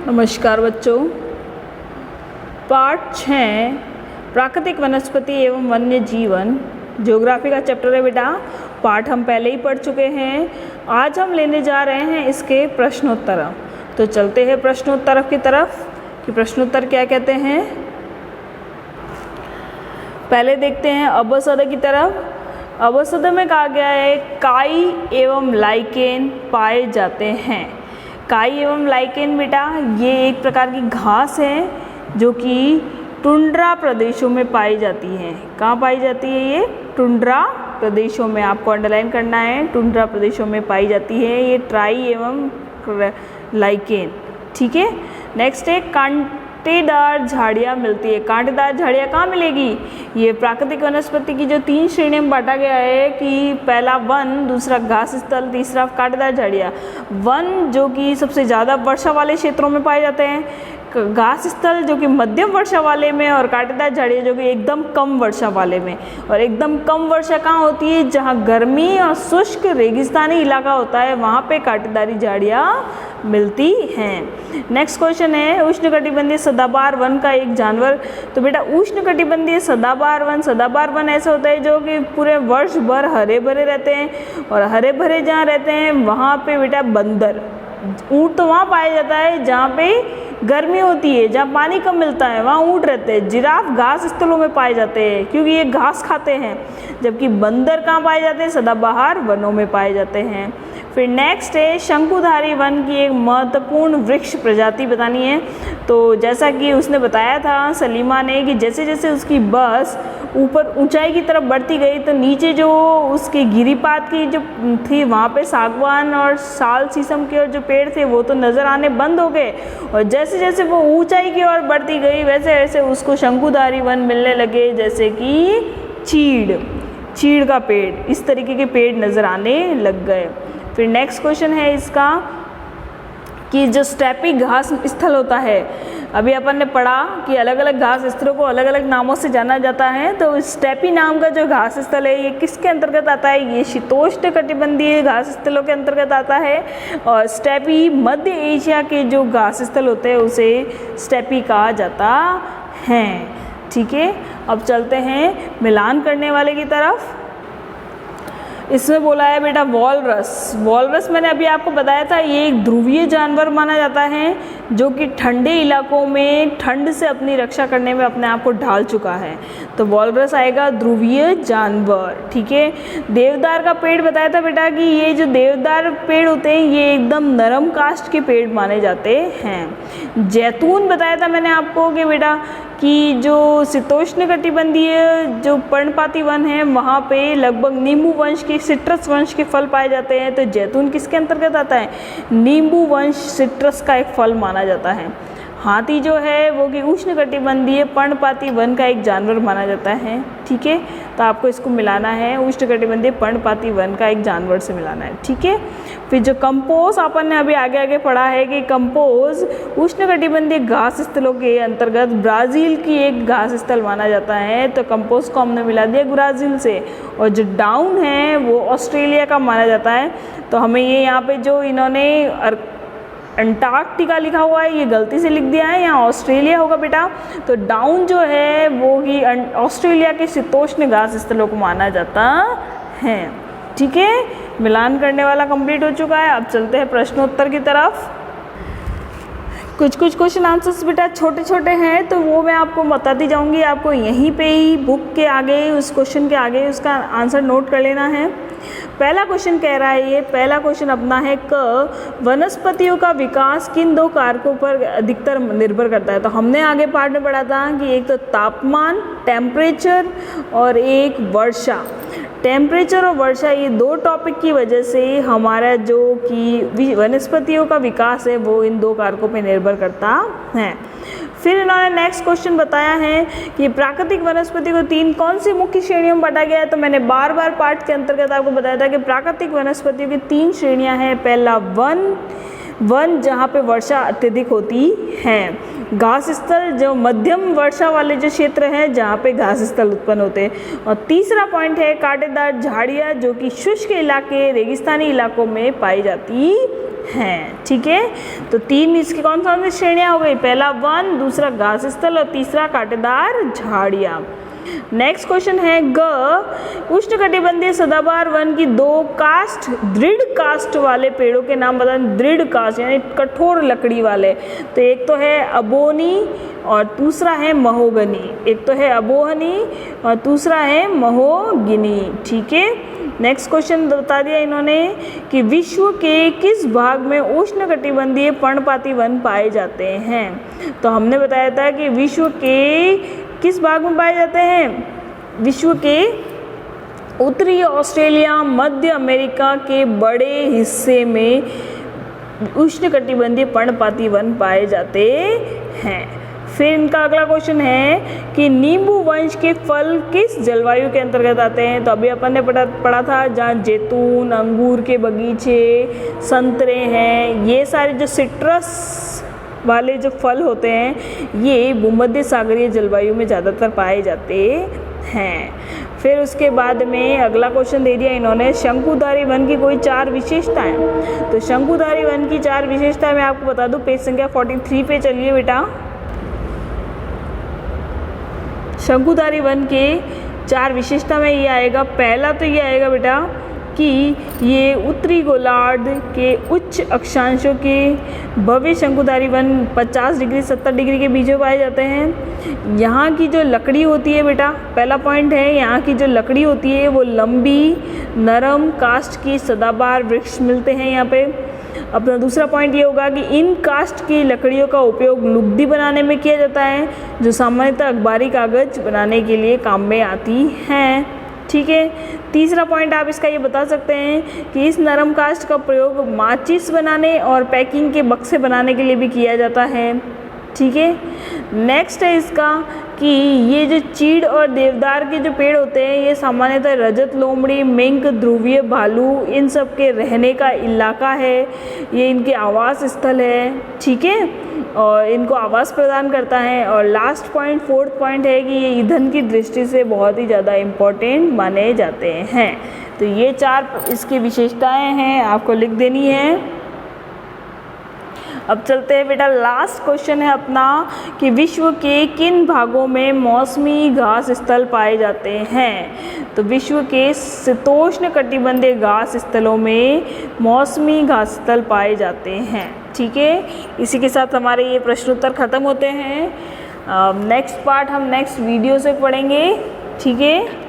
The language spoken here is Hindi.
नमस्कार बच्चों। पाठ 6 प्राकृतिक वनस्पति एवं वन्य जीवन ज्योग्राफी का चैप्टर है बेटा। पाठ हम पहले ही पढ़ चुके हैं। आज हम लेने जा रहे हैं इसके प्रश्नोत्तर। तो चलते हैं प्रश्नोत्तर की तरफ कि प्रश्नोत्तर क्या कहते हैं। पहले देखते हैं अबसद की तरफ। अबसद में कहा गया है काई एवं लाइकेन पाए जाते हैं। काई एवं लाइकेन बेटा ये एक प्रकार की घास है जो कि टुंड्रा प्रदेशों में पाई जाती है। कहाँ पाई जाती है? ये टुंड्रा प्रदेशों में, आपको अंडरलाइन करना है, टुंड्रा प्रदेशों में पाई जाती है ये ट्राई एवं लाइकेन। ठीक है। नेक्स्ट है कांटेदार झाड़ियाँ मिलती है। कांटेदार झाड़ियाँ कहाँ मिलेगी? ये प्राकृतिक वनस्पति की जो 3 श्रेणियों में बांटा गया है कि पहला वन, दूसरा घास स्थल, तीसरा कांटेदार झाड़ियाँ। वन जो कि सबसे ज़्यादा वर्षा वाले क्षेत्रों में पाए जाते हैं, घास स्थल जो कि मध्यम वर्षा वाले में, और कांटेदार झाड़ियाँ जो कि एकदम कम वर्षा वाले में। और एकदम कम वर्षा कहाँ होती है? जहाँ गर्मी और शुष्क रेगिस्तानी इलाका होता है वहाँ पे कांटेदारी झाड़ियाँ मिलती हैं। नेक्स्ट क्वेश्चन है उष्णकटिबंधीय सदाबहार वन का एक जानवर। तो बेटा उष्णकटिबंधीय सदाबहार वन ऐसा होता है जो कि पूरे वर्ष भर हरे भरे रहते हैं, और हरे भरे जहाँ रहते हैं वहाँ पे बेटा बंदर, ऊँट तो वहाँ पाया जाता है जहाँ पे गर्मी होती है, जहाँ पानी कम मिलता है वहाँ ऊँट रहते हैं। जिराफ घास स्थलों में पाए जाते हैं क्योंकि ये घास खाते हैं, जबकि बंदर कहाँ पाए जाते हैं? सदाबहार वनों में पाए जाते हैं। फिर नेक्स्ट है शंकुधारी वन की एक महत्वपूर्ण वृक्ष प्रजाति बतानी है। तो जैसा कि उसने बताया था सलीमा ने कि जैसे जैसे उसकी बस ऊपर ऊंचाई की तरफ बढ़ती गई तो नीचे जो उसके गिरिपात की जो थी वहाँ पे सागवान और साल शीशम के और जो पेड़ थे वो तो नज़र आने बंद हो गए, और जैसे जैसे वो ऊंचाई की ओर बढ़ती गई वैसे वैसे उसको शंकुधारी वन मिलने लगे, जैसे कि चीड़ का पेड़, इस तरीके के पेड़ नज़र आने लग गए। फिर नेक्स्ट क्वेश्चन है इसका कि जो स्टेपी घास स्थल होता है, अभी अपन ने पढ़ा कि अलग अलग घास स्थलों को अलग अलग नामों से जाना जाता है। तो स्टेपी नाम का जो घास स्थल है ये किसके अंतर्गत आता है? ये शीतोष्ण कटिबंधीय घास स्थलों के अंतर्गत आता है, और स्टेपी मध्य एशिया के जो घास स्थल होते हैं उसे स्टेपी कहा जाता है। ठीक है। अब चलते हैं मिलान करने वाले की तरफ। इसमें बोला है बेटा वॉलरस मैंने अभी आपको बताया था ये एक ध्रुवीय जानवर माना जाता है जो कि ठंडे इलाकों में ठंड से अपनी रक्षा करने में अपने आप को ढाल चुका है। तो वॉलरस आएगा ध्रुवीय जानवर। ठीक है। देवदार का पेड़ बताया था बेटा कि ये जो देवदार पेड़ होते हैं ये एकदम नरम काष्ठ के पेड़ माने जाते हैं। जैतून बताया था मैंने आपको कि बेटा कि जो शीतोष्ण कटिबंधीय जो पर्णपाती वन है वहाँ पे लगभग नींबू वंश के, सिट्रस वंश के फल पाए जाते हैं। तो जैतून किसके अंतर्गत आता है? नींबू वंश सिट्रस का एक फल माना जाता है। हाथी जो है वो कि उष्णकटिबंधीय पर्णपाती वन का एक जानवर माना जाता है। ठीक है। तो आपको इसको मिलाना है, उष्णकटिबंधीय पर्णपाती वन का एक जानवर से मिलाना है। ठीक है। फिर जो कंपोज अपन ने अभी आगे आगे पढ़ा है कि कंपोज उष्णकटिबंधीय घास स्थलों के अंतर्गत ब्राज़ील की एक घास स्थल माना जाता है। तो कंपोज को हमने मिला दिया ब्राज़ील से, और जो डाउन है वो ऑस्ट्रेलिया का माना जाता है। तो हमें ये यहाँ पे जो इन्होंने अंटार्कटिका लिखा हुआ है ये गलती से लिख दिया है, यहाँ ऑस्ट्रेलिया होगा बेटा। तो डाउन जो है वो ही ऑस्ट्रेलिया के शीतोष्ण घास स्थलों को माना जाता है। ठीक है। मिलान करने वाला कंप्लीट हो चुका है। अब चलते हैं प्रश्नोत्तर की तरफ। कुछ क्वेश्चन आंसर्स बेटा छोटे छोटे हैं तो वो मैं आपको बताती जाऊंगी, आपको यहीं पे ही बुक के आगे उस क्वेश्चन के आगे उसका आंसर नोट कर लेना है। पहला क्वेश्चन कह रहा है, ये पहला क्वेश्चन अपना है क वनस्पतियों का विकास किन 2 कारकों पर अधिकतर निर्भर करता है। तो हमने आगे पार्ट में पढ़ा था कि एक तो तापमान, टेम्परेचर, और एक वर्षा। टेम्परेचर और वर्षा ये 2 टॉपिक की वजह से हमारा जो कि वनस्पतियों का विकास है वो इन 2 कारकों पर निर्भर करता है। फिर इन्होंने नेक्स्ट क्वेश्चन बताया है कि प्राकृतिक वनस्पति को 3 कौन सी मुख्य श्रेणियों में बांटा गया है। तो मैंने बार पार्ट के अंतर्गत आपको बताया था कि प्राकृतिक वनस्पतियों की 3 श्रेणियां हैं। पहला वन जहाँ पे वर्षा अत्यधिक होती है, घास स्थल जो मध्यम वर्षा वाले जो क्षेत्र हैं जहाँ पे घास स्थल उत्पन्न होते हैं। और तीसरा पॉइंट है कांटेदार झाड़ियाँ जो कि शुष्क इलाके रेगिस्तानी इलाकों में पाई जाती हैं। ठीक है, तो 3 इसकी कौन कौन सी श्रेणियाँ हो गई, पहला वन, दूसरा घास स्थल और तीसरा कांटेदार झाड़ियाँ। नेक्स्ट क्वेश्चन है उष्णकटिबंधीय सदाबहार वन की 2 कास्ट दृढ़ कास्ट वाले पेड़ों के नाम बताएं। दृढ़ कास्ट यानी कठोर लकड़ी वाले, तो एक तो है अबोनी और दूसरा है महोगनी। एक तो है अबोहनी और दूसरा है महोगिनी। ठीक है, नेक्स्ट क्वेश्चन बता दिया इन्होंने कि विश्व के किस भाग में उष्णकटिबंधीय पर्णपाती वन पाए जाते हैं। तो हमने बताया था कि विश्व के किस भाग में पाए जाते हैं, विश्व के उत्तरी ऑस्ट्रेलिया, मध्य अमेरिका के बड़े हिस्से में उष्णकटिबंधीय पर्णपाती वन पाए जाते हैं। फिर इनका अगला क्वेश्चन है कि नींबू वंश के फल किस जलवायु के अंतर्गत आते हैं। तो अभी अपन ने पढ़ा था जहाँ जैतून, अंगूर के बगीचे, संतरे हैं, ये सारे जो सिट्रस वाले जो फल होते हैं ये भूमध्य सागरीय जलवायु में ज़्यादातर पाए जाते हैं। फिर उसके बाद में अगला क्वेश्चन दे दिया इन्होंने शंकुधारी वन की कोई 4 विशेषताएं। तो शंकुधारी वन की 4 विशेषताएं मैं आपको बता दूं, पेज संख्या 43 पे चलिए बेटा। शंकुधारी वन के 4 विशेषता में ये आएगा, पहला तो ये आएगा बेटा कि ये उत्तरी गोलार्ध के उच्च अक्षांशों के भव्य शंकुधारी वन 50 डिग्री 70 डिग्री के बीच में पाए जाते हैं। यहाँ की जो लकड़ी होती है बेटा, पहला पॉइंट है यहाँ की जो लकड़ी होती है वो लंबी नरम कास्ट की सदाबहार वृक्ष मिलते हैं यहाँ पे। अपना दूसरा पॉइंट ये होगा कि इन कास्ट की लकड़ियों का उपयोग लुगदी बनाने में किया जाता है जो सामान्यतः अखबारी कागज बनाने के लिए काम में आती हैं। ठीक है, तीसरा पॉइंट आप इसका ये बता सकते हैं कि इस नरम कास्ट का प्रयोग माचिस बनाने और पैकिंग के बक्से बनाने के लिए भी किया जाता है। ठीक है, नेक्स्ट है इसका कि ये जो चीड़ और देवदार के जो पेड़ होते हैं ये सामान्यतः रजत लोमड़ी, मिंक, ध्रुवीय भालू इन सब के रहने का इलाका है, ये इनके आवास स्थल है। ठीक है, और इनको आवास प्रदान करता है। और लास्ट पॉइंट, 4th पॉइंट है कि ये ईंधन की दृष्टि से बहुत ही ज़्यादा इम्पोर्टेंट माने जाते हैं। तो ये 4 इसकी विशेषताएं हैं, आपको लिख देनी है। अब चलते हैं बेटा, लास्ट क्वेश्चन है अपना कि विश्व के किन भागों में मौसमी घास स्थल पाए जाते हैं। तो विश्व के शीतोष्ण कटिबंधीय घास स्थलों में मौसमी घास स्थल पाए जाते हैं। ठीक है, इसी के साथ हमारे ये प्रश्नोत्तर खत्म होते हैं। नेक्स्ट पार्ट हम नेक्स्ट वीडियो से पढ़ेंगे। ठीक है।